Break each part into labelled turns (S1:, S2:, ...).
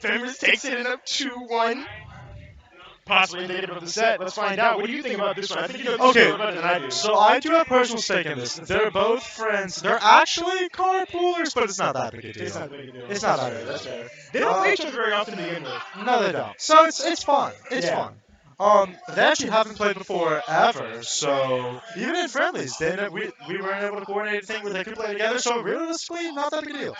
S1: Fenris takes it in a 2-1. Possibly indicative of the set. Let's find out. What do you think about this one? I think you know this
S2: Okay,
S1: one better than I do.
S2: so I do have personal stake in this. They're both friends. They're actually carpoolers, but it's not that big a deal.
S1: It's not a big deal.
S2: It's not that big a
S1: That's
S2: deal.
S1: fair. They don't play each other very often to begin with.
S2: No, they don't. So it's fun. It's
S1: Yeah.
S2: fun. They actually haven't played before ever, so even in friendlies, we weren't able to coordinate anything where they could play together. So realistically, not that big a deal.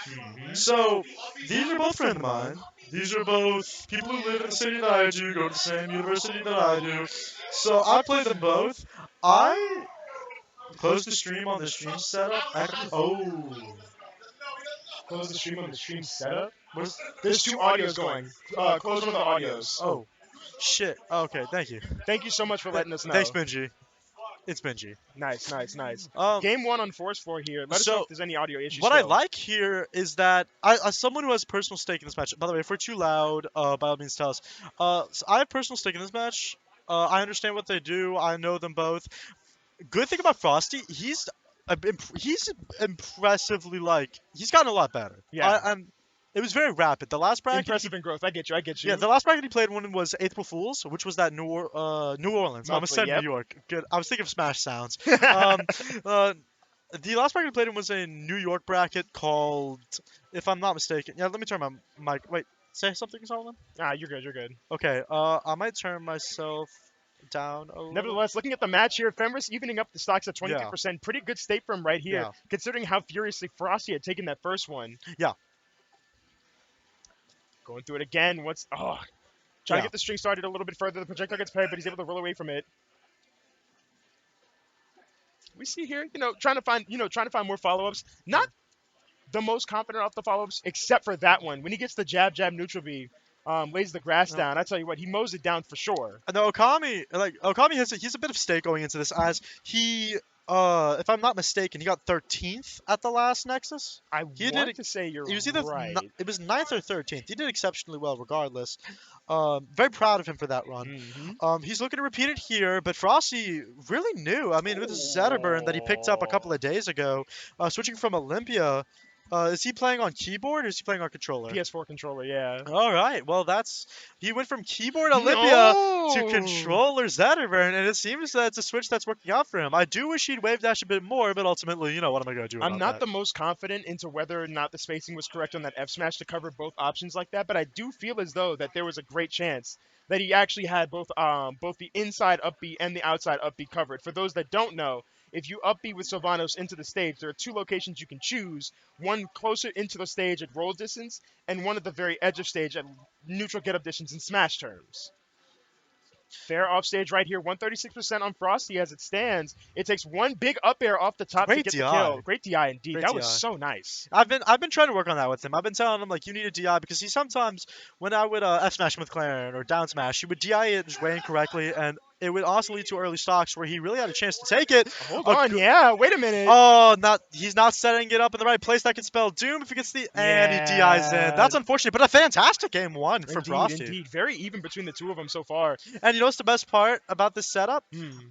S2: So these are both friends of mine. These are both people who live in the city that I do, go to the same university that I do. So I play them both. I closed the stream on the stream setup.
S1: Close the stream on the stream setup.
S2: Where's,
S1: There's two audios going. Close one of the audios.
S2: oh, shit. Okay, thank you.
S1: Thank you so much for letting us know.
S2: Thanks, Benji. It's Benji.
S1: Nice, nice, nice.
S2: Um,
S1: Game 1 on Force 4 here. Let us know if there's any audio issues.
S2: What I like here is that as someone who has personal stake in this match. By the way, if we're too loud, by all means tell us. So I have personal stake in this match. I understand what they do. I know them both. Good thing about Frosty, he's impressively he's gotten a lot better.
S1: Yeah.
S2: It was very rapid. The last bracket.
S1: Impressive in growth. I get you.
S2: Yeah, the last bracket he played one was April Fool's, which was that New Orleans. I almost said New York. Good. I was thinking of Smash Sounds. The last bracket he played in was a New York bracket called, if I'm not mistaken. Yeah, let me turn my mic. Wait, say something, Solomon?
S1: You're good. You're good.
S2: Okay. I might turn myself down a little.
S1: Nevertheless, looking at the match here, Fenris evening up the stocks at 23%. Pretty good state from right here, considering how furiously Frosty had taken that first one.
S2: Yeah.
S1: Going through it again. Trying to get the string started a little bit further. The projectile gets paired, but he's able to roll away from it. We see here, trying to find more follow-ups. Not the most confident off the follow-ups, except for that one. When he gets the jab neutral B, lays the grass down. I tell you what, he mows it down for sure.
S2: No, Okami he's a bit of stake going into this, as he if I'm not mistaken, he got 13th at the last Nexus.
S1: To say you're
S2: he was either
S1: right.
S2: It was 9th or 13th. He did exceptionally well regardless. Very proud of him for that run. He's looking to repeat it here, but Frosty really new. I mean, with the Zetterburn that he picked up a couple of days ago, switching from Olympia. Is he playing on keyboard or is he playing on controller?
S1: PS4 controller, yeah.
S2: All right. Well, he went from keyboard Olympia to controller Zetterburn, and it seems that's a switch that's working out for him. I do wish he'd wave dash a bit more, but ultimately, what am I going to do about
S1: I'm not the most confident into whether or not the spacing was correct on that F smash to cover both options like that, but I do feel as though that there was a great chance that he actually had both the inside up B and the outside up B covered. For those that don't know, if you up B with Sylvanos into the stage, there are two locations you can choose. One closer into the stage at roll distance, and one at the very edge of stage at neutral get-up distance in Smash terms. Fair off stage right here, 136% on Frosty as it stands. It takes one big up air off the top to get the kill. Great DI indeed. That was so nice.
S2: I've been trying to work on that with him. I've been telling him you need a DI because he sometimes, when I would F smash him with Claren or down smash, he would DI it his way incorrectly, and it would also lead to early stocks where he really had a chance to take it.
S1: Hold on, wait a minute.
S2: Oh, he's not setting it up in the right place. That could spell doom if he gets and he DIs in. That's unfortunate, but a fantastic game one for Frosty.
S1: Indeed, very even between the two of them so far.
S2: And what's the best part about this setup?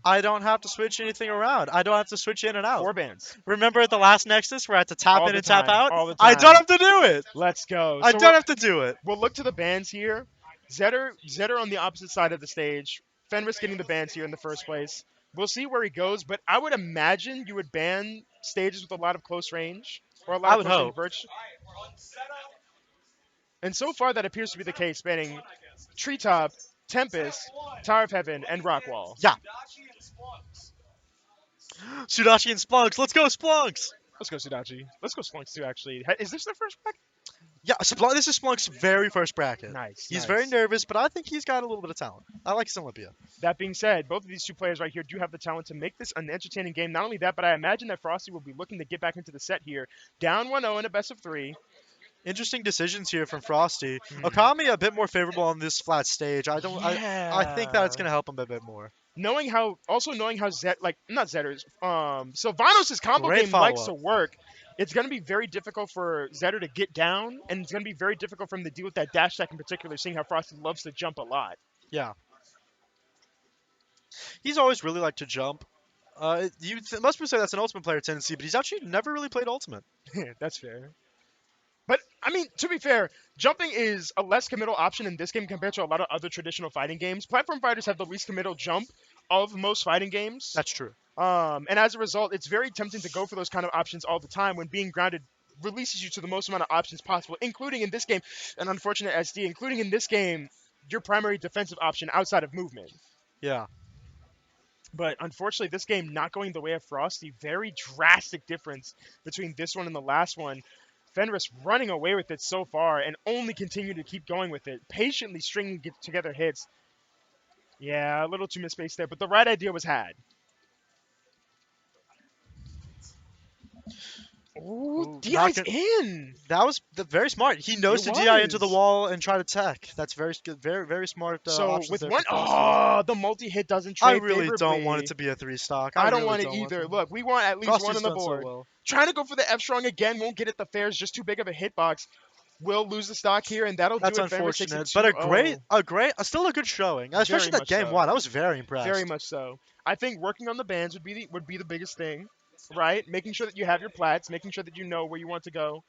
S2: I don't have to switch anything around. I don't have to switch in and out.
S1: 4 bands.
S2: Remember at the last Nexus where I had to tap in and tap out?
S1: All the time.
S2: I don't have to do it.
S1: Let's go.
S2: I don't have to do it.
S1: We'll look to the bands here. Zetter on the opposite side of the stage. Fenris getting the bans here in the first place. We'll see where he goes, but I would imagine you would ban stages with a lot of close range. Or a lot of close range. And so far that appears to be the case, banning Treetop, Tempest, Tower of Heaven, and Rockwall.
S2: Yeah. Sudachi and Splunks. Let's go, Splunks!
S1: Let's go, Sudachi. Let's go, Splunks, too, actually. Is this their first bracket?
S2: Yeah, this is Splunk's very first bracket.
S1: Nice.
S2: He's very nervous, but I think he's got a little bit of talent. I like his Olympia.
S1: That being said, both of these two players right here do have the talent to make this an entertaining game. Not only that, but I imagine that Frosty will be looking to get back into the set here. Down 1-0 in a best of 3.
S2: Interesting decisions here from Frosty. Okami a bit more favorable on this flat stage. I think that it's going to help him a bit more.
S1: Knowing how Sylvanos' combo game likes to work, it's going to be very difficult for Zetter to get down, and it's going to be very difficult for him to deal with that dash attack in particular, seeing how Frosty loves to jump a lot.
S2: Yeah. He's always really liked to jump. Most people say that's an Ultimate player tendency, but he's actually never really played Ultimate.
S1: That's fair. But I mean, to be fair, jumping is a less committal option in this game compared to a lot of other traditional fighting games. Platform fighters have the least committal jump of most fighting games.
S2: That's true.
S1: And as a result, it's very tempting to go for those kind of options all the time when being grounded releases you to the most amount of options possible, including in this game, an unfortunate SD, including in this game, your primary defensive option outside of movement.
S2: Yeah.
S1: But unfortunately, this game not going the way of Frosty, very drastic difference between this one and the last one. Fenris running away with it so far and only continue to keep going with it, patiently stringing together hits. Yeah, a little too misspaced there, but the right idea was had. Ooh,
S2: Ooh, not
S1: DI's
S2: gonna.
S1: in.
S2: That was very smart. He
S1: It
S2: knows to DI into the
S1: was.
S2: wall and try to tech. That's very good. Very very smart
S1: So
S2: options
S1: with
S2: there for
S1: one,
S2: Frosty.
S1: oh, the multi-hit doesn't
S2: I
S1: trade
S2: really don't want it
S1: favorably.
S2: to be a 3 stock. I
S1: I don't
S2: really
S1: want it
S2: don't want
S1: either.
S2: to.
S1: Look, we want at least one
S2: Frosty's
S1: on the
S2: done so
S1: board.
S2: well.
S1: Trying to go for the F strong again, won't get it. The fair's just too big of a hitbox. Will lose the stock here, and that'll do
S2: That's
S1: it. Fenris takes it
S2: unfortunate, but
S1: 2-0.
S2: still a good showing, especially
S1: Very
S2: that
S1: much
S2: game
S1: so.
S2: one. I was very
S1: Very
S2: impressed.
S1: much so. I think working on the bands would be the biggest thing, right? Making sure that you have your plats, making sure that you know where you want to go.